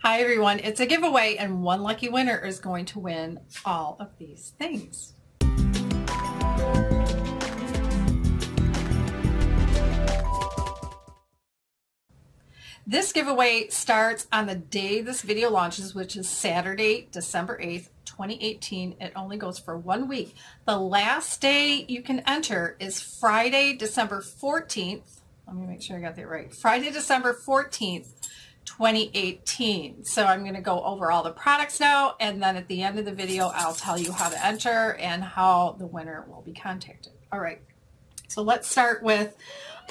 Hi everyone, it's a giveaway and one lucky winner is going to win all of these things. This giveaway starts on the day this video launches, which is Saturday, December 8th, 2018. It only goes for 1 week. The last day you can enter is Friday, December 14th. Let me make sure I got that right. Friday, December 14th. 2018. So I'm going to go over all the products now, and then at the end of the video I'll tell you how to enter and how the winner will be contacted. All right, so let's start with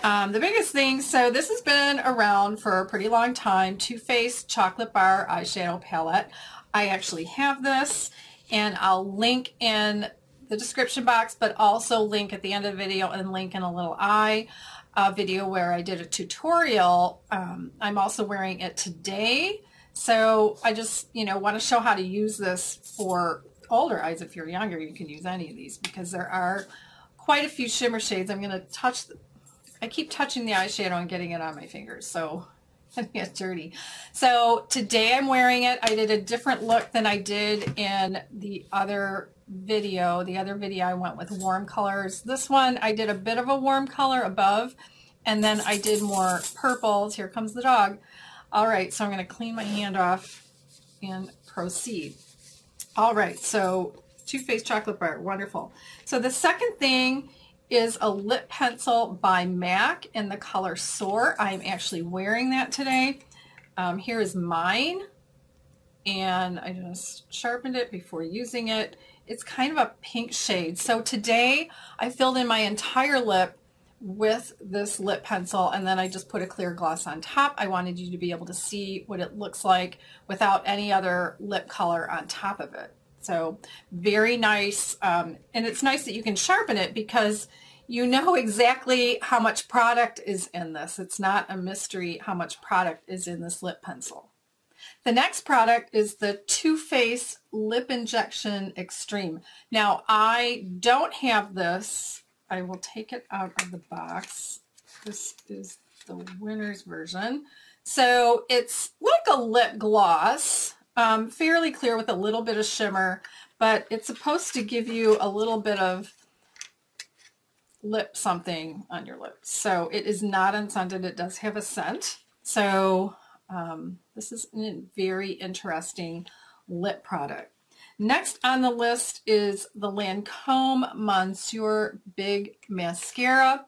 the biggest thing. So this has been around for a pretty long time. Too Faced Chocolate Bar Eyeshadow Palette. I actually have this, and I'll link in the description box, but also link at the end of the video and link in a little eye video where I did a tutorial. I'm also wearing it today, so I just want to show how to use this for older eyes. If you're younger, you can use any of these because there are quite a few shimmer shades. I'm going to touch I keep touching the eyeshadow and getting it on my fingers, so it gets dirty. So today I'm wearing it. I did a different look than I did in the other video. The other video I went with warm colors. This one I did a bit of a warm color above, and then I did more purples. Here comes the dog. All right, so I'm going to clean my hand off and proceed. All right, so Too Faced Chocolate Bar, wonderful. So the second thing is a lip pencil by MAC in the color Soar. I'm actually wearing that today. Here is mine, and I just sharpened it before using it. It's kind of a pink shade. So today I filled in my entire lip with this lip pencil, and then I just put a clear gloss on top. I wanted you to be able to see what it looks like without any other lip color on top of it. So very nice, and it's nice that you can sharpen it because you know exactly how much product is in this. It's not a mystery how much product is in this lip pencil. The next product is the Too Faced Lip Injection Extreme. Now, I don't have this. I will take it out of the box. This is the winner's version. So it's like a lip gloss, fairly clear with a little bit of shimmer, but it's supposed to give you a little bit of lip something on your lips. So it is not unscented. It does have a scent. So this is a very interesting lip product. Next on the list is the Lancome Monsieur Big Mascara.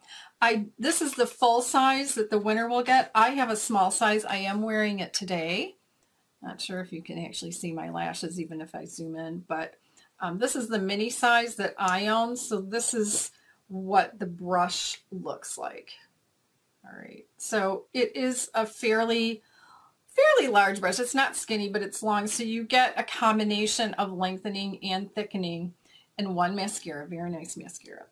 This is the full size that the winner will get. I have a small size. I am wearing it today. Not sure if you can actually see my lashes even if I zoom in, but this is the mini size that I own. So this is what the brush looks like. All right, so it is a fairly large brush. It's not skinny, but it's long, so you get a combination of lengthening and thickening in one mascara. Very nice mascara.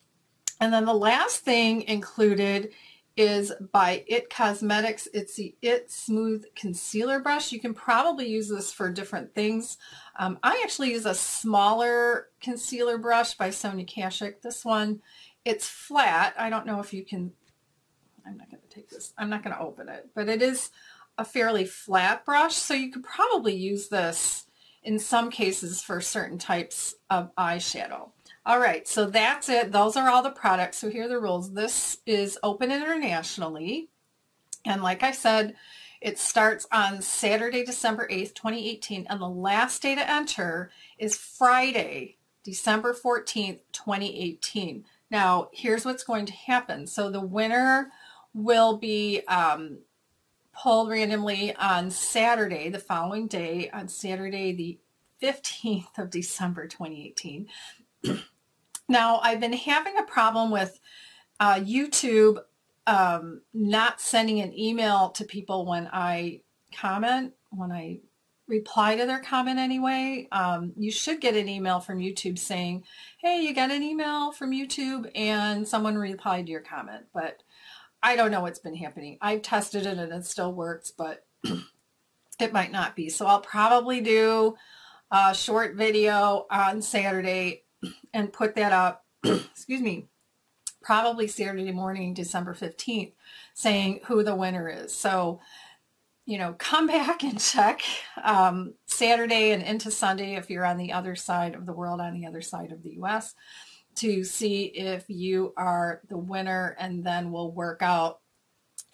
And then the last thing included is by IT Cosmetics. It's the IT Smooth Concealer Brush. You can probably use this for different things. I actually use a smaller concealer brush by Sonia Kashuk. This one, it's flat. I don't know if you can, I'm not going to take this. I'm not going to open it, but it is a fairly flat brush, so you could probably use this in some cases for certain types of eyeshadow. All right, so that's it. Those are all the products. So here are the rules. This is open internationally, and like I said, it starts on Saturday, December 8th, 2018, and the last day to enter is Friday, December 14th, 2018. Now, here's what's going to happen. So the winner will be pulled randomly on Saturday, the following day, on Saturday the 15th of December 2018. Now, I've been having a problem with YouTube not sending an email to people when I comment, when I reply to their comment anyway. You should get an email from YouTube saying, hey, you got an email from YouTube and someone replied to your comment, but I don't know what's been happening. I've tested it and it still works, but it might not be. So I'll probably do a short video on Saturday and put that up, excuse me, probably Saturday morning, December 15th, saying who the winner is. So come back and check Saturday and into Sunday if you're on the other side of the world, on the other side of the US, to see if you are the winner, and then we'll work out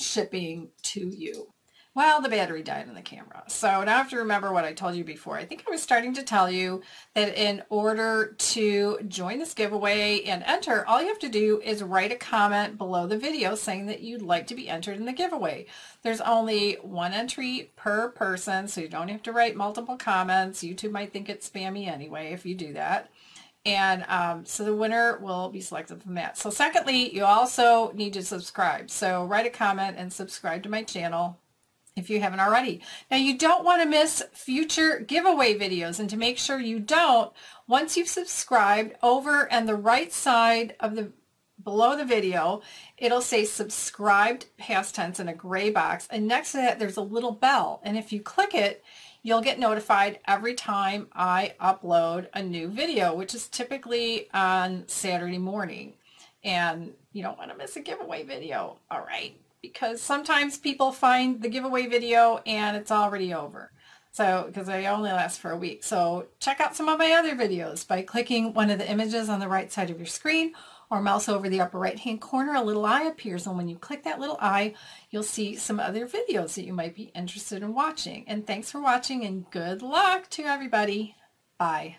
shipping to you. Well, the battery died on the camera. So now I have to remember what I told you before. I think I was starting to tell you that in order to join this giveaway and enter, all you have to do is write a comment below the video saying that you'd like to be entered in the giveaway. There's only one entry per person, so you don't have to write multiple comments. YouTube might think it's spammy anyway if you do that. And so the winner will be selected from that. So secondly, you also need to subscribe. So write a comment and subscribe to my channel if you haven't already. Now, you don't want to miss future giveaway videos, and to make sure you don't, once you've subscribed, over on the right side of below the video, it'll say subscribed past tense in a gray box, and next to that there's a little bell, and if you click it, you'll get notified every time I upload a new video, which is typically on Saturday morning. And you don't want to miss a giveaway video, all right? Because sometimes people find the giveaway video and it's already over. So, because they only last for a week. So check out some of my other videos by clicking one of the images on the right side of your screen, or mouse over the upper right hand corner. A little eye appears, and when you click that little eye, you'll see some other videos that you might be interested in watching. And thanks for watching, and good luck to everybody. Bye.